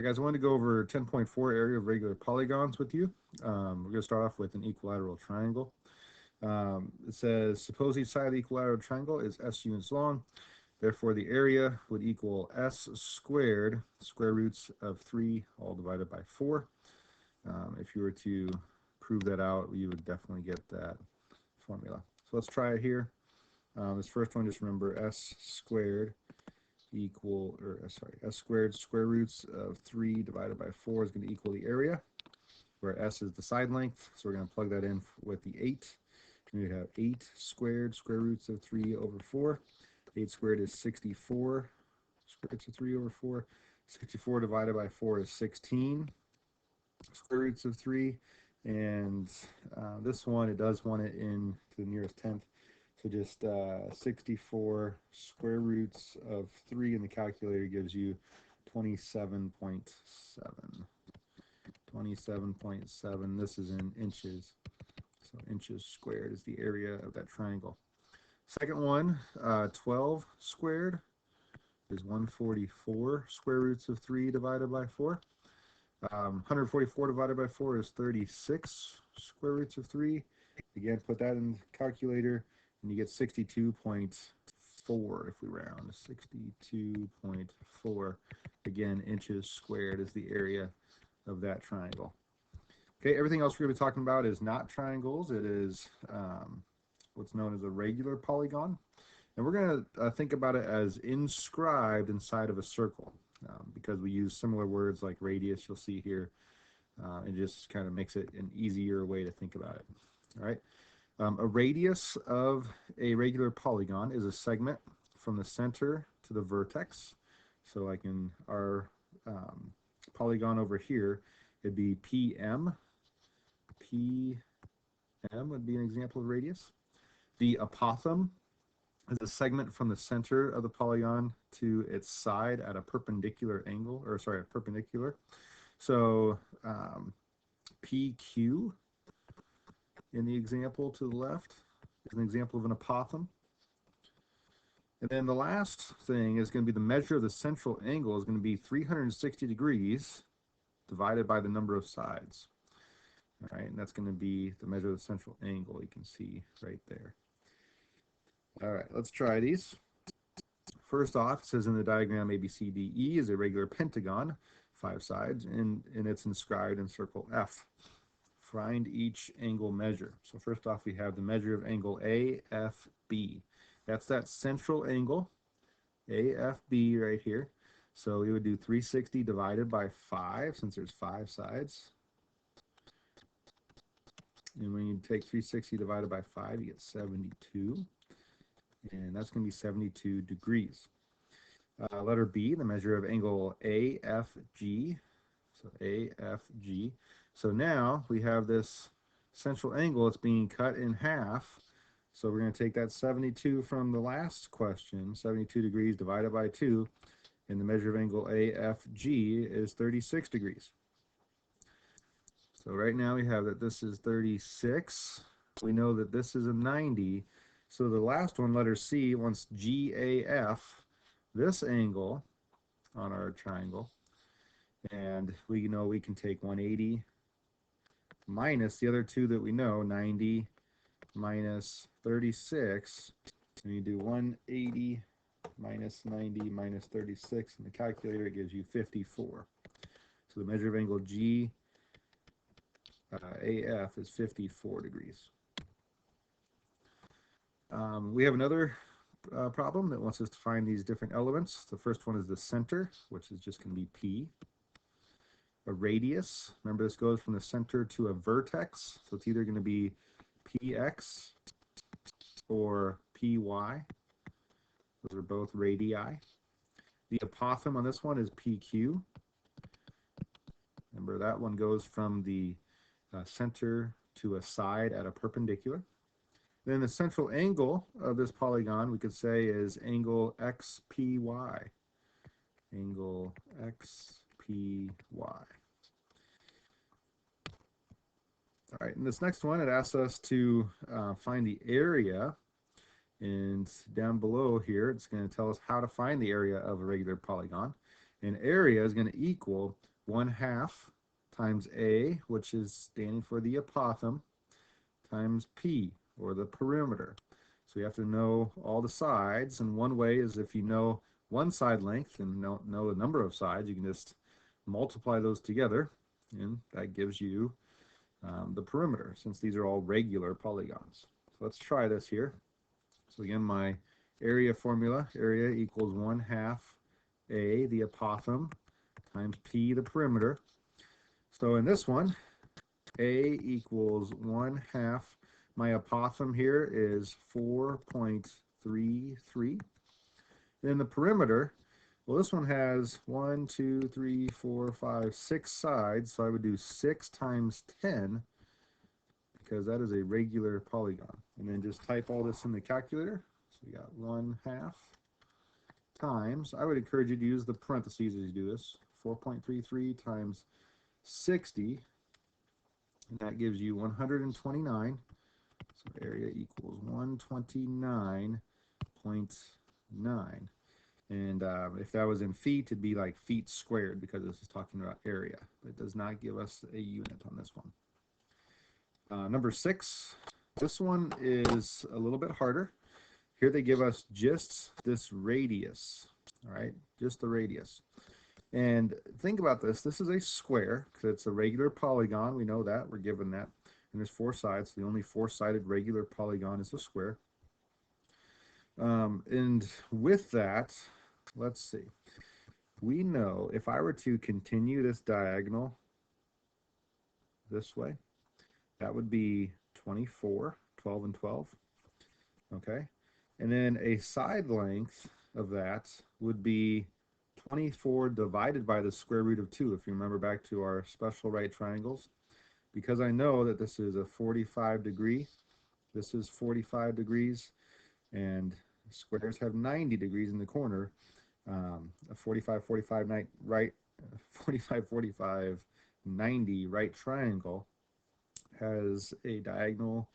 Guys, I wanted to go over 10.4 area of regular polygons with you. We're going to start off with an equilateral triangle. It says, suppose each side of the equilateral triangle is s units long. Therefore, the area would equal s squared, square roots of 3, all divided by 4. If you were to prove that out, you would definitely get that formula. So let's try it here. This first one, just remember s squared s squared square roots of 3 divided by 4 is going to equal the area, where s is the side length. So we're going to plug that in with the 8. We have 8 squared square roots of 3 over 4. 8 squared is 64 square roots of 3 over 4. 64 divided by 4 is 16 square roots of 3. And this one, it does want it in to the nearest tenth. So just 64 square roots of 3 in the calculator gives you 27.7. 27.7. This is in inches. So inches squared is the area of that triangle. Second one, 12 squared is 144 square roots of 3 divided by 4. 144 divided by 4 is 36 square roots of 3. Again, put that in the calculator, and you get 62.4 if we round. 62.4. Again, inches squared is the area of that triangle. Okay, everything else we're going to be talking about is not triangles. It is what's known as a regular polygon. And we're going to think about it as inscribed inside of a circle, because we use similar words like radius, you'll see here. It just kind of makes it an easier way to think about it. All right. A radius of a regular polygon is a segment from the center to the vertex. So like in our polygon over here, it'd be PM. PM would be an example of radius. The apothem is a segment from the center of the polygon to its side at a perpendicular angle, or sorry, a perpendicular. So PQ in the example to the left is an example of an apothem. And then the last thing is going to be the measure of the central angle is going to be 360 degrees divided by the number of sides. All right, and that's going to be the measure of the central angle you can see right there. All right, let's try these. First off, it says in the diagram ABCDE is a regular pentagon, 5 sides, and it's inscribed in circle F. Find each angle measure. So first off, we have the measure of angle AFB. That's that central angle, AFB right here. So we would do 360 divided by 5, since there's 5 sides. And when you take 360 divided by 5, you get 72. And that's going to be 72 degrees. Letter B, the measure of angle AFG. So AFG. So now we have this central angle. It's being cut in half. So we're going to take that 72 from the last question, 72 degrees divided by 2. And the measure of angle AFG is 36 degrees. So right now we have that this is 36. We know that this is a 90. So the last one, letter C, wants GAF, this angle on our triangle. And we know we can take 180 minus the other two that we know, 90 minus 36. And you do 180 minus 90 minus 36. In the calculator, it gives you 54. So the measure of angle AF is 54 degrees. We have another problem that wants us to find these different elements. The first one is the center, which is just going to be P. A radius, remember this goes from the center to a vertex, so it's either going to be PX or PY. Those are both radii. The apothem on this one is PQ. Remember that one goes from the center to a side at a perpendicular. Then the central angle of this polygon, we could say, is angle XPY. Angle XPY. All right, in this next one, it asks us to find the area. And down below here, it's going to tell us how to find the area of a regular polygon. And area is going to equal 1/2 times A, which is standing for the apothem, times P, or the perimeter. So you have to know all the sides, and one way is if you know one side length and know the number of sides, you can just multiply those together, and that gives you the perimeter, since these are all regular polygons. So let's try this here. So again, my area formula, area equals 1/2 A, the apothem, times P, the perimeter. So in this one, A equals 1/2. My apothem here is 4.33. Then the perimeter, well, this one has 1, 2, 3, 4, 5, 6 sides, so I would do 6 times 10, because that is a regular polygon. And then just type all this in the calculator. So we got 1/2 times, I would encourage you to use the parentheses as you do this, 4.33 times 60, and that gives you 129. So area equals 129.9. And if that was in feet, it'd be like feet squared, because this is talking about area. It does not give us a unit on this one. Number 6, this one is a little bit harder. Here they give us just this radius, all right, just the radius. And think about this. This is a square, because it's a regular polygon. We know that. We're given that. And there's 4 sides. The only 4-sided regular polygon is a square. And with that, let's see. We know if I were to continue this diagonal this way, that would be 24, 12 and 12. Okay. And then a side length of that would be 24 divided by the square root of 2, if you remember back to our special right triangles. Because I know that this is a 45 degree, this is 45 degrees, and squares have 90 degrees in the corner. A 45, 45, right, 45, 45, 90 right triangle has a diagonal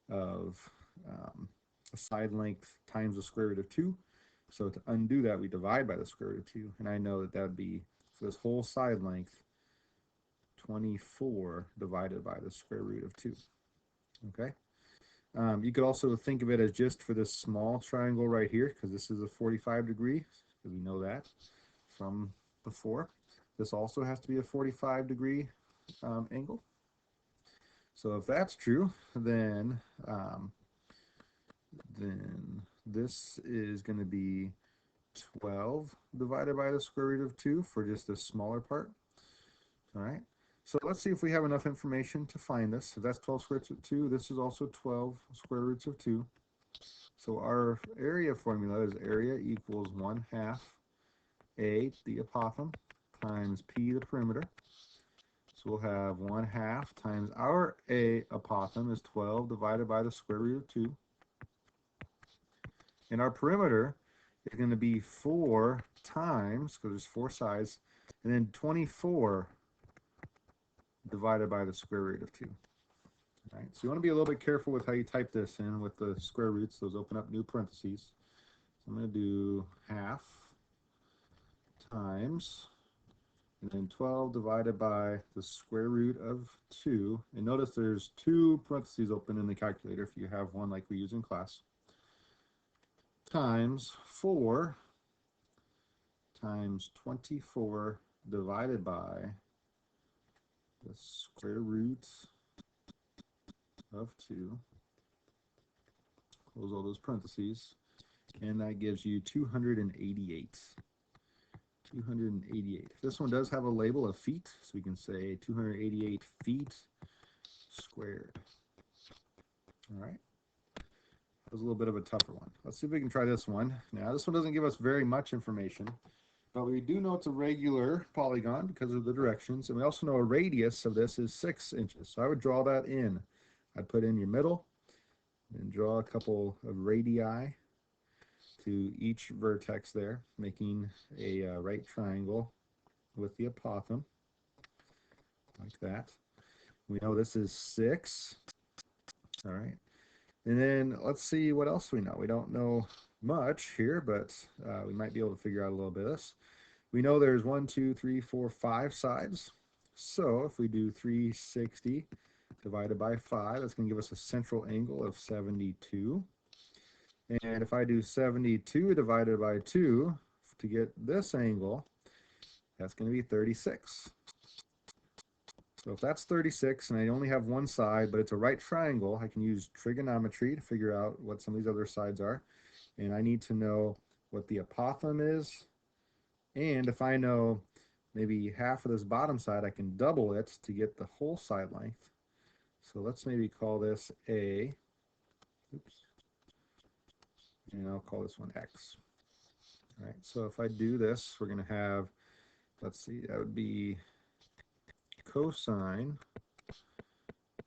of a side length times the square root of 2. So to undo that, we divide by the square root of 2, and I know that that would be, for this whole side length, 24 divided by the square root of 2. Okay. You could also think of it as just for this small triangle right here, because this is a 45 degree, because we know that from before. This also has to be a 45 degree angle. So if that's true, then this is going to be 12 divided by the square root of 2 for just this smaller part. All right. So let's see if we have enough information to find this. If that's 12 square roots of 2, this is also 12 square roots of 2. So our area formula is area equals 1/2 A, the apothem, times P, the perimeter. So we'll have 1/2 times our A apothem is 12 divided by the square root of 2. And our perimeter is going to be 4 times, because there's 4 sides, and then 24 divided by the square root of 2. All right, so you want to be a little bit careful with how you type this in with the square roots. Those open up new parentheses. So I'm going to do 1/2 times, and then 12 divided by the square root of 2. And notice there's 2 parentheses open in the calculator if you have one like we use in class. Times 4 times 24 divided by the square root of 2. Close all those parentheses, and that gives you 288. 288. This one does have a label of feet, so we can say 288 feet squared. All right. That was a little bit of a tougher one. Let's see if we can try this one. Now, this one doesn't give us very much information, but we do know it's a regular polygon because of the directions, and we also know a radius of this is 6 inches. So I would draw that in. I'd put in your middle and draw a couple of radii to each vertex there, making a right triangle with the apothem, like that. We know this is 6. All right. And then let's see what else we know. We don't know much here, but we might be able to figure out a little bit of this. We know there's 1, 2, 3, 4, 5 sides. So if we do 360 divided by 5, that's going to give us a central angle of 72. And if I do 72 divided by 2 to get this angle, that's going to be 36. So if that's 36 and I only have one side, but it's a right triangle, I can use trigonometry to figure out what some of these other sides are. And I need to know what the apothem is. And if I know maybe half of this bottom side, I can double it to get the whole side length. So let's maybe call this A. Oops. And I'll call this one X. All right, so if I do this, we're going to have, let's see, that would be cosine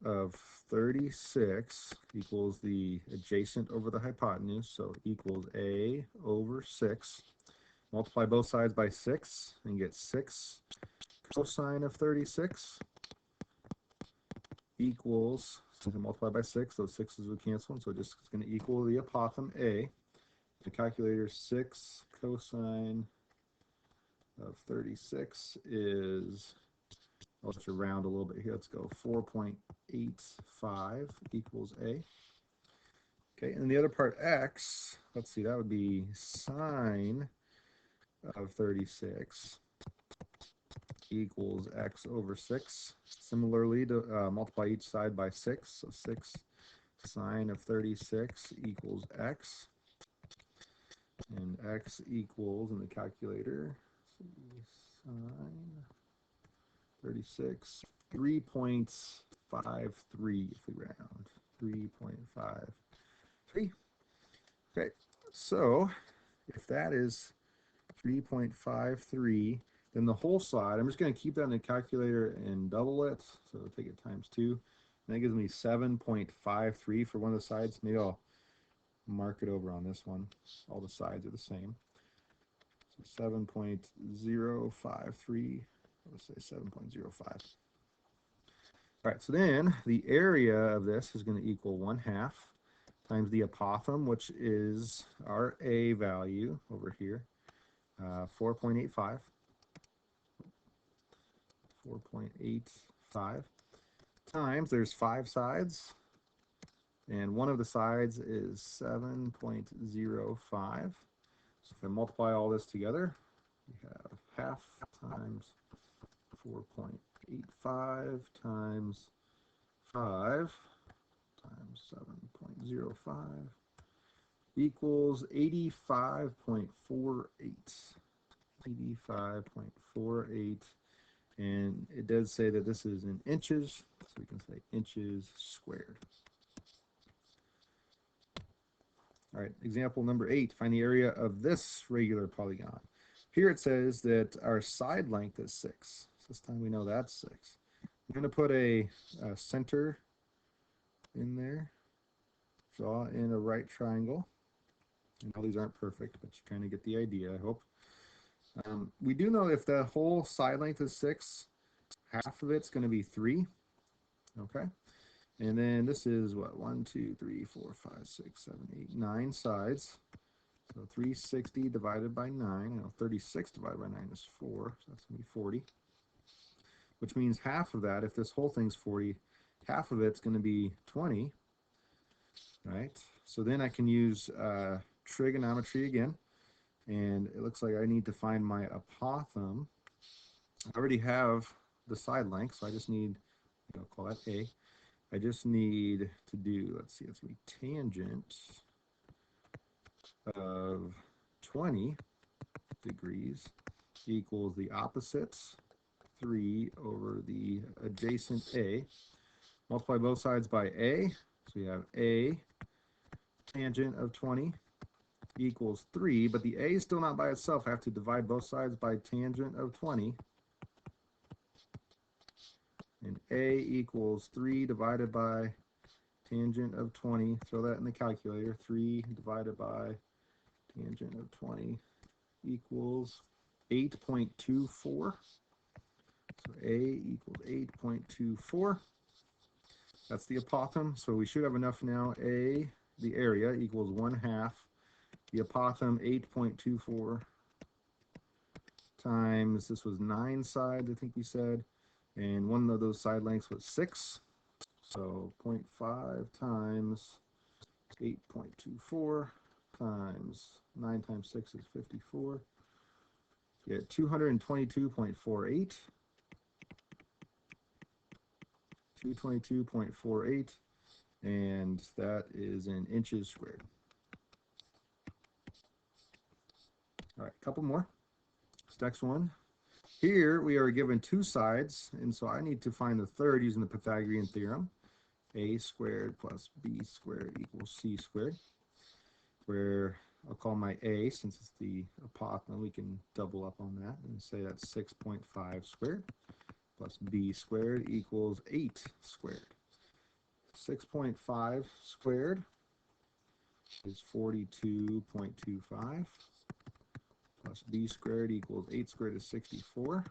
of 36 equals the adjacent over the hypotenuse, so equals A over 6. Multiply both sides by 6 and get 6 cosine of 36 equals, since I multiply by 6, those 6's would cancel, so just it's going to equal the apothem A. The calculator, 6 cosine of 36 is, I'll just round a little bit here. Let's go 4.85 equals A. Okay, and the other part X, let's see, that would be sine of 36 equals X over 6. Similarly, to multiply each side by 6, so 6 sine of 36 equals X. And X equals, in the calculator, sine 36, 3.53 if we round, 3.53. Okay, so if that is 3.53, then the whole side, I'm just going to keep that in the calculator and double it, so take it times 2, and that gives me 7.53 for one of the sides. Maybe I'll mark it over on this one. All the sides are the same. So 7.053, let's say 7.05. All right, so then the area of this is going to equal 1/2 times the apothem, which is our A value over here, 4.85. 4.85 times, there's 5 sides, and one of the sides is 7.05. So if I multiply all this together, we have 1/2 times 4.85 times 5 times 7.05 equals 85.48. 85.48. And it does say that this is in inches, so we can say inches squared. All right, example number 8, find the area of this regular polygon. Here it says that our side length is 6. So this time we know that's 6. I'm going to put a center in there, draw in a right triangle. And all these aren't perfect, but you kind of get the idea, I hope. We do know if the whole side length is 6, half of it's going to be 3. Okay. And then this is what? 1, 2, 3, 4, 5, 6, 7, 8, 9 sides. So 360 divided by 9. You know, 36 divided by 9 is 4. So that's going to be 40. Which means half of that, if this whole thing's 40, half of it's going to be 20. Right? So then I can use trigonometry again. And it looks like I need to find my apothem. I already have the side length, so I just need, I'll call that A. I just need to do, let's see, it's going to be tangent of 20 degrees equals the opposites, 3 over the adjacent A. Multiply both sides by A, so we have A tangent of 20 equals 3, but the A is still not by itself. I have to divide both sides by tangent of 20. And A equals 3 divided by tangent of 20. Throw that in the calculator. 3 divided by tangent of 20 equals 8.24. So A equals 8.24. That's the apothem. So we should have enough now. A, the area, equals 1/2. The apothem, 8.24 times, this was 9 sides, I think we said, and one of those side lengths was 6. So 0.5 times 8.24 times 9 times 6 is 54. You get 222.48. 222.48, and that is in inches squared. All right, a couple more. This next one. Here we are given 2 sides, and so I need to find the third using the Pythagorean theorem. A squared plus b squared equals c squared, where I'll call my a, since it's the apothem, we can double up on that and say that's 6.5 squared plus b squared equals 8 squared. 6.5 squared is 42.25 plus b squared equals 8 squared is 64.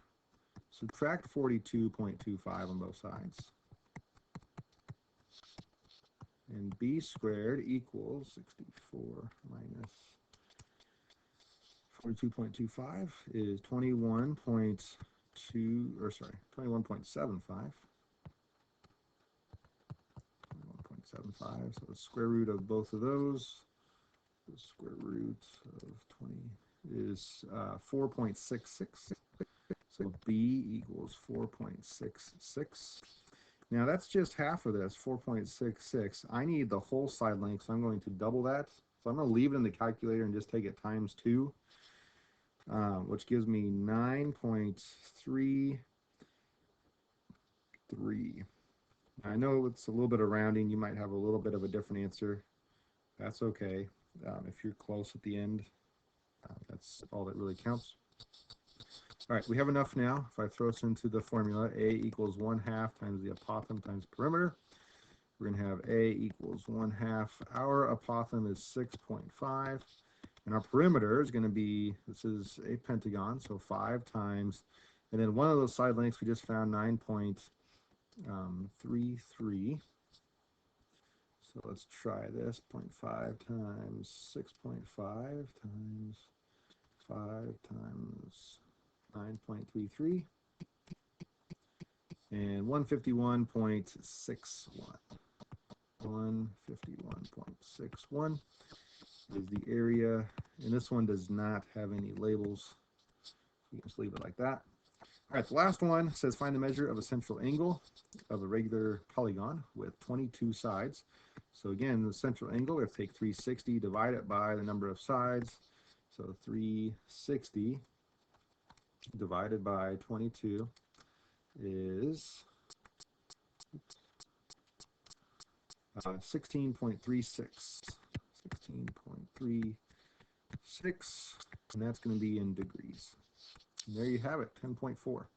Subtract 42.25 on both sides. And b squared equals 64 minus 42.25 is 21.75. So the square root of both of those, the square root of 20 is 4.66. So b equals 4.66. Now that's just half of this, 4.66. I need the whole side length, so I'm going to double that. So I'm going to leave it in the calculator and just take it times 2, which gives me 9.33. I know it's a little bit of rounding. You might have a little bit of a different answer. That's okay. If you're close at the end, that's all that really counts. All right, we have enough now. If I throw this into the formula, a equals 1/2 times the apothem times perimeter. We're going to have a equals 1/2. Our apothem is 6.5. And our perimeter is going to be, this is a pentagon, so 5 times, and then one of those side lengths we just found, 9.33. So let's try this, 0.5 times 6.5 times 5 times 9.33, and 151.61. 151.61 is the area, and this one does not have any labels. You can just leave it like that. All right, the last one says find the measure of a central angle of a regular polygon with 22 sides. So again, the central angle, we have to take 360, divide it by the number of sides. So 360 divided by 22 is 16.36. 16.36, and that's going to be in degrees. And there you have it, 10.4.